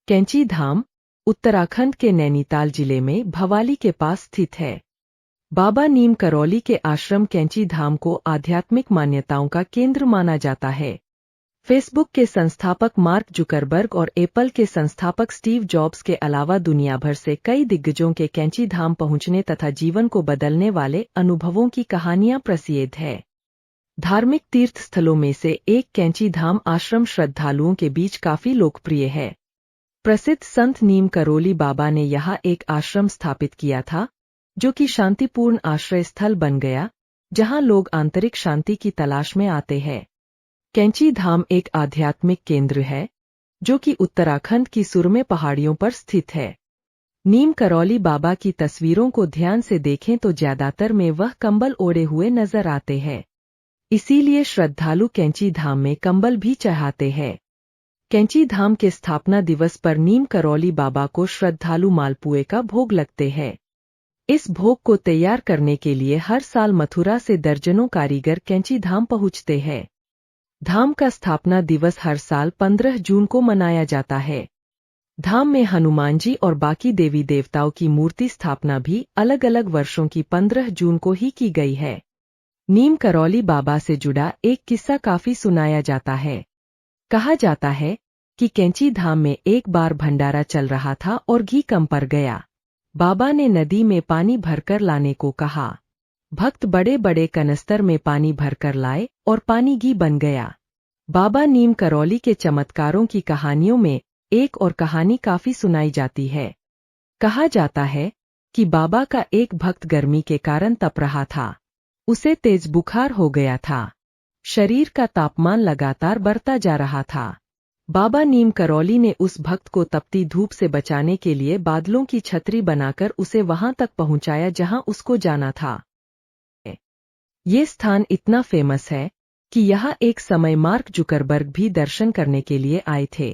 कैंची धाम उत्तराखंड के नैनीताल जिले में भवाली के पास स्थित है। बाबा नीम करौली के आश्रम कैंची धाम को आध्यात्मिक मान्यताओं का केंद्र माना जाता है। फेसबुक के संस्थापक मार्क जुकरबर्ग और एप्पल के संस्थापक स्टीव जॉब्स के अलावा दुनिया भर से कई दिग्गजों के कैंची धाम पहुंचने तथा जीवन को बदलने वाले अनुभवों की कहानियां प्रसिद्ध है। धार्मिक तीर्थ स्थलों में से एक कैंची धाम आश्रम श्रद्धालुओं के बीच काफी लोकप्रिय है। प्रसिद्ध संत नीम करौली बाबा ने यहाँ एक आश्रम स्थापित किया था, जो कि शांतिपूर्ण आश्रय स्थल बन गया, जहाँ लोग आंतरिक शांति की तलाश में आते हैं। कैंची धाम एक आध्यात्मिक केंद्र है, जो कि उत्तराखंड की सुरमे पहाड़ियों पर स्थित है। नीम करौली बाबा की तस्वीरों को ध्यान से देखें तो ज्यादातर में वह कंबल ओढ़े हुए नजर आते हैं। इसीलिए श्रद्धालु कैंची धाम में कंबल भी चढ़ाते हैं। कैंची धाम के स्थापना दिवस पर नीम करौली बाबा को श्रद्धालु मालपुए का भोग लगते हैं। इस भोग को तैयार करने के लिए हर साल मथुरा से दर्जनों कारीगर कैंची धाम पहुंचते हैं। धाम का स्थापना दिवस हर साल 15 जून को मनाया जाता है। धाम में हनुमान जी और बाकी देवी देवताओं की मूर्ति स्थापना भी अलग अलग वर्षों की 15 जून को ही की गई है। नीम करौली बाबा से जुड़ा एक किस्सा काफी सुनाया जाता है। कहा जाता है कि कैंची धाम में एक बार भंडारा चल रहा था और घी कम पड़ गया। बाबा ने नदी में पानी भरकर लाने को कहा। भक्त बड़े बड़े कनस्तर में पानी भरकर लाए और पानी घी बन गया। बाबा नीम करौली के चमत्कारों की कहानियों में एक और कहानी काफी सुनाई जाती है। कहा जाता है कि बाबा का एक भक्त गर्मी के कारण तप रहा था। उसे तेज बुखार हो गया था। शरीर का तापमान लगातार बढ़ता जा रहा था। बाबा नीम करौली ने उस भक्त को तपती धूप से बचाने के लिए बादलों की छतरी बनाकर उसे वहां तक पहुंचाया जहां उसको जाना था। ये स्थान इतना फेमस है कि यहाँ एक समय मार्क जुकरबर्ग भी दर्शन करने के लिए आए थे।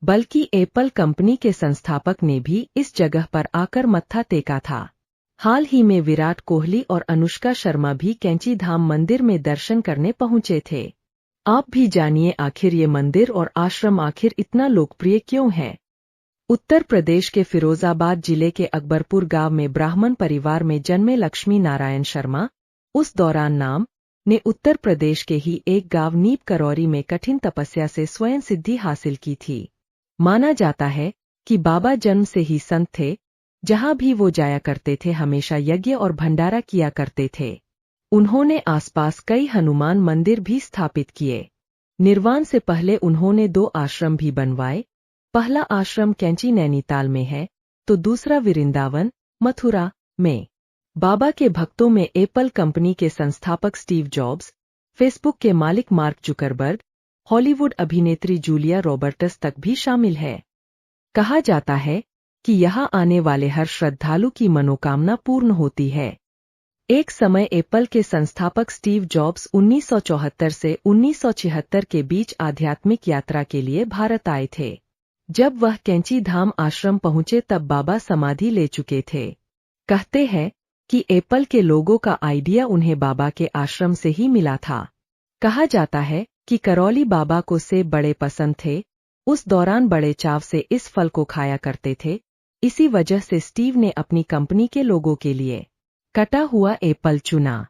बल्कि एप्पल कंपनी के संस्थापक ने भी इस जगह पर आकर मत्था टेका था। हाल ही में विराट कोहली और अनुष्का शर्मा भी कैंची धाम मंदिर में दर्शन करने पहुंचे थे। आप भी जानिए आखिर ये मंदिर और आश्रम आखिर इतना लोकप्रिय क्यों है। उत्तर प्रदेश के फिरोजाबाद जिले के अकबरपुर गांव में ब्राह्मण परिवार में जन्मे लक्ष्मी नारायण शर्मा उस दौरान नाम ने उत्तर प्रदेश के ही एक गांव नीम करौली में कठिन तपस्या से स्वयं सिद्धि हासिल की थी। माना जाता है कि बाबा जन्म से ही संत थे। जहां भी वो जाया करते थे हमेशा यज्ञ और भंडारा किया करते थे। उन्होंने आसपास कई हनुमान मंदिर भी स्थापित किए। निर्वाण से पहले उन्होंने 2 आश्रम भी बनवाए। पहला आश्रम कैंची नैनीताल में है तो दूसरा वृंदावन मथुरा में। बाबा के भक्तों में एप्पल कंपनी के संस्थापक स्टीव जॉब्स, फेसबुक के मालिक मार्क जुकरबर्ग, हॉलीवुड अभिनेत्री जूलिया रॉबर्ट्स तक भी शामिल है। कहा जाता है कि यहाँ आने वाले हर श्रद्धालु की मनोकामना पूर्ण होती है। एक समय एप्पल के संस्थापक स्टीव जॉब्स 1974 से 1976 के बीच आध्यात्मिक यात्रा के लिए भारत आए थे। जब वह कैंची धाम आश्रम पहुंचे तब बाबा समाधि ले चुके थे। कहते हैं कि एप्पल के लोगों का आइडिया उन्हें बाबा के आश्रम से ही मिला था। कहा जाता है कि करौली बाबा को सेब बड़े पसंद थे। उस दौरान बड़े चाव से इस फल को खाया करते थे। इसी वजह से स्टीव ने अपनी कंपनी के लोगों के लिए कटा हुआ एप्पल चुना।